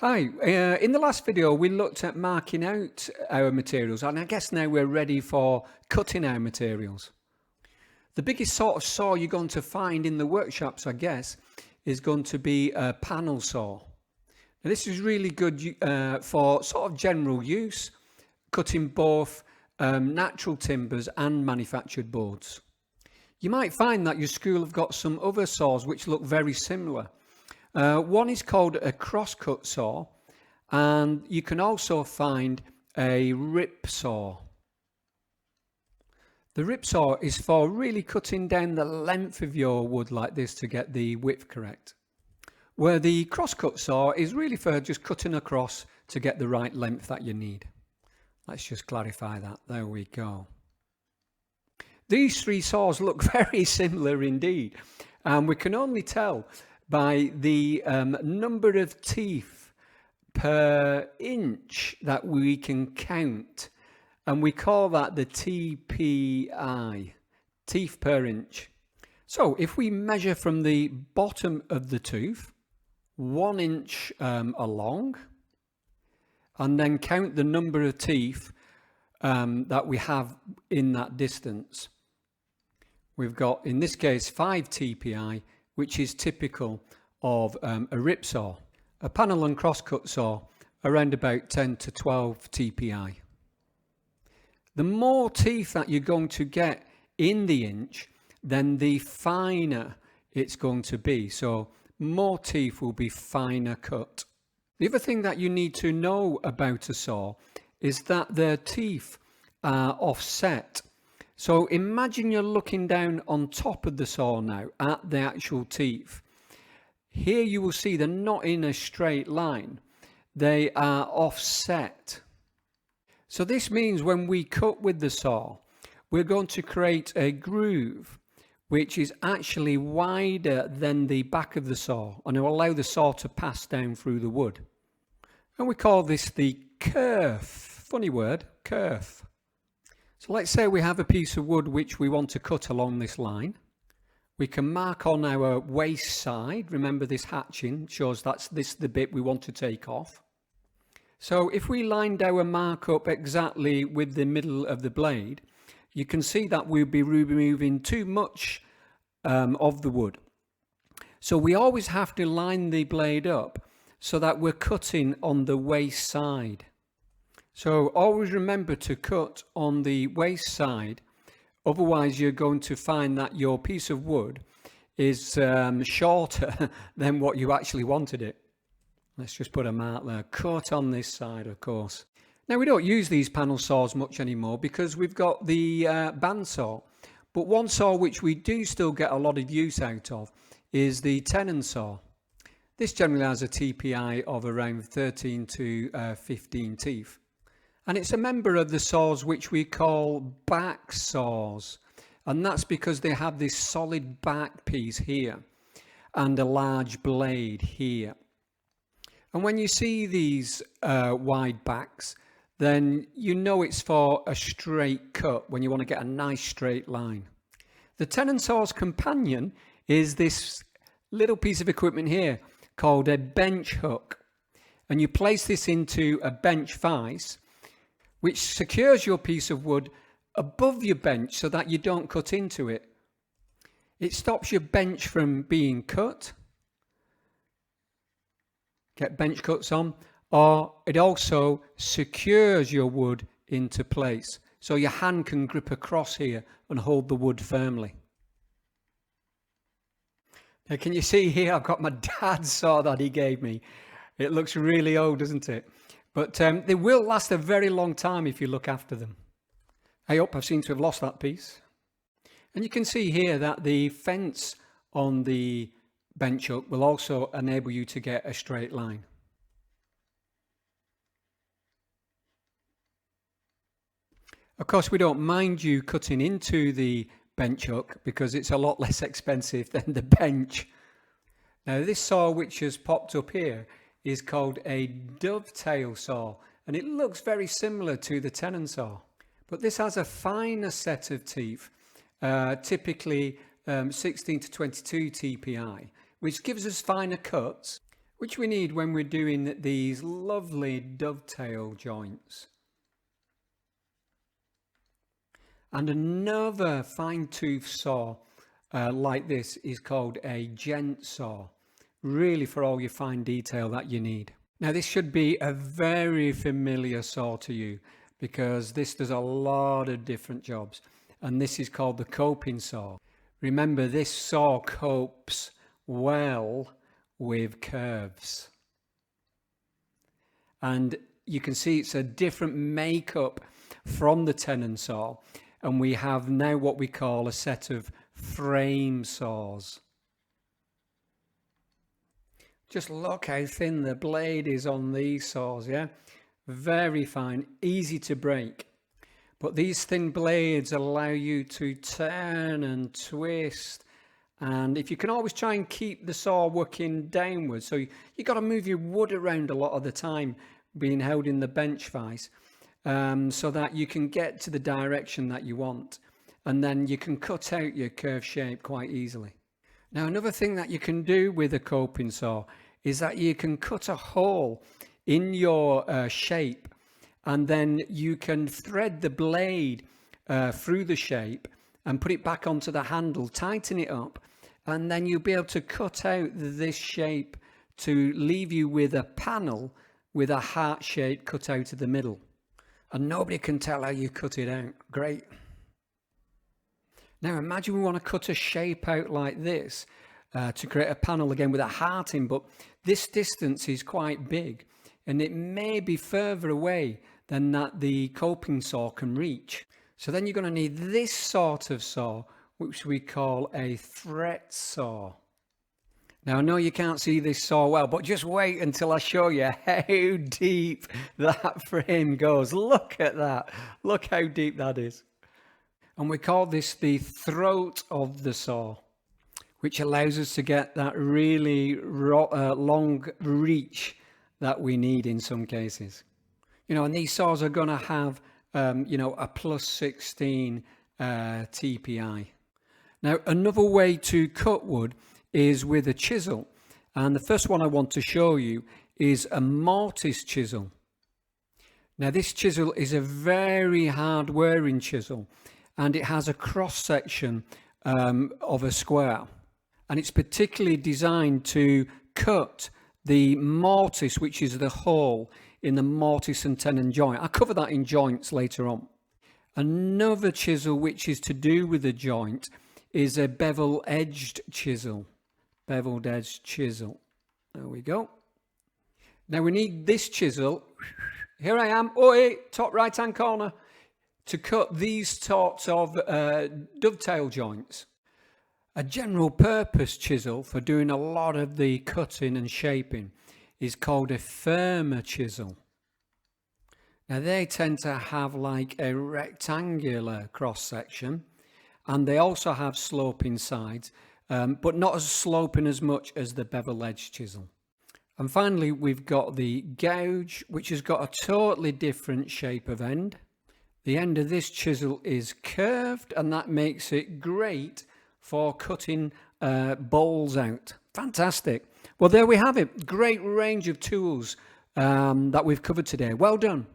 Hi, in the last video we looked at marking out our materials, and I guess now we're ready for cutting our materials. The biggest sort of saw you're going to find in the workshops, I guess, is going to be a panel saw. Now, this is really good for sort of general use, cutting both natural timbers and manufactured boards. You might find that your school have got some other saws which look very similar. One is called a crosscut saw, and you can also find a rip saw. The rip saw is for really cutting down the length of your wood like this to get the width correct, where the crosscut saw is really for just cutting across to get the right length that you need. Let's just clarify that. There we go. These three saws look very similar indeed, and we can only tell by the number of teeth per inch that we can count, and we call that the TPI, teeth per inch. So if we measure from the bottom of the tooth 1 inch along, and then count the number of teeth that we have in that distance, we've got, in this case, 5 TPI, which is typical of a rip saw. A panel and crosscut saw, around about 10 to 12 TPI. The more teeth that you're going to get in the inch, then the finer it's going to be. So more teeth will be finer cut. The other thing that you need to know about a saw is that their teeth are offset. So imagine you're looking down on top of the saw now at the actual teeth. Here you will see they're not in a straight line. They are offset. So this means when we cut with the saw, we're going to create a groove which is actually wider than the back of the saw, and it will allow the saw to pass down through the wood. And we call this the kerf. Funny word, kerf. So let's say we have a piece of wood which we want to cut along this line. We can mark on our waist side. Remember, this hatching shows that's the bit we want to take off. So if we lined our mark up exactly with the middle of the blade, you can see that we'll be removing too much of the wood. So we always have to line the blade up so that we're cutting on the waist side. So always remember to cut on the waist side, otherwise you're going to find that your piece of wood is shorter than what you actually wanted it. Let's just put a mark there. Cut on this side, of course. Now, we don't use these panel saws much anymore because we've got the bandsaw, but one saw which we do still get a lot of use out of is the tenon saw. This generally has a TPI of around 13 to 15 teeth. And it's a member of the saws which we call back saws. And that's because they have this solid back piece here and a large blade here. And when you see these wide backs, then you know it's for a straight cut when you want to get a nice straight line. The tenon saw's companion is this little piece of equipment here called a bench hook. And you place this into a bench vise, which secures your piece of wood above your bench so that you don't cut into it. It stops your bench from being cut. Get bench cuts on. Or it also secures your wood into place. So your hand can grip across here and hold the wood firmly. Now can you see here I've got my dad's saw that he gave me. It looks really old, doesn't it? But they will last a very long time if you look after them. Hey up, I seem to have lost that piece. And you can see here that the fence on the bench hook will also enable you to get a straight line. Of course, we don't mind you cutting into the bench hook because it's a lot less expensive than the bench. Now this saw which has popped up here is called a dovetail saw, and it looks very similar to the tenon saw, but this has a finer set of teeth, typically 16 to 22 TPI, which gives us finer cuts, which we need when we're doing these lovely dovetail joints. And another fine tooth saw like this is called a gent saw, really for all your fine detail that you need. Now this should be a very familiar saw to you because this does a lot of different jobs, and this is called the coping saw. Remember, this saw copes well with curves, and you can see it's a different makeup from the tenon saw, and we have now what we call a set of frame saws. Just look how thin the blade is on these saws, yeah? Very fine, easy to break. But these thin blades allow you to turn and twist. And if you can always try and keep the saw working downwards, so you got to move your wood around a lot of the time, being held in the bench vise, so that you can get to the direction that you want. And then you can cut out your curved shape quite easily. Now, another thing that you can do with a coping saw is that you can cut a hole in your shape, and then you can thread the blade through the shape and put it back onto the handle, tighten it up, and then you'll be able to cut out this shape to leave you with a panel with a heart shape cut out of the middle. And nobody can tell how you cut it out. Great. Now imagine we want to cut a shape out like this to create a panel again with a heart in, but this distance is quite big and it may be further away than that the coping saw can reach. So then you're going to need this sort of saw, which we call a threat saw. Now I know you can't see this saw well, but just wait until I show you how deep that frame goes. Look at that. Look how deep that is. And we call this the throat of the saw, which allows us to get that really long reach that we need in some cases. You know, and these saws are going to have, you know, a plus 16 TPI. Now, another way to cut wood is with a chisel. And the first one I want to show you is a mortise chisel. Now, this chisel is a very hard wearing chisel, and it has a cross section of a square, and it's particularly designed to cut the mortise, which is the hole in the mortise and tenon joint. I'll cover that in joints later on. Another chisel which is to do with the joint is a bevel edged chisel. Beveled edged chisel. There we go. Now we need this chisel. Here I am, top right hand corner, to cut these sorts of dovetail joints. A general purpose chisel for doing a lot of the cutting and shaping is called a firmer chisel. Now they tend to have like a rectangular cross section, and they also have sloping sides, but not as sloping as much as the bevel edge chisel. And finally we've got the gouge, which has got a totally different shape of end. The end of this chisel is curved, and that makes it great for cutting bowls out. Fantastic. Well, there we have it. Great range of tools that we've covered today. Well done.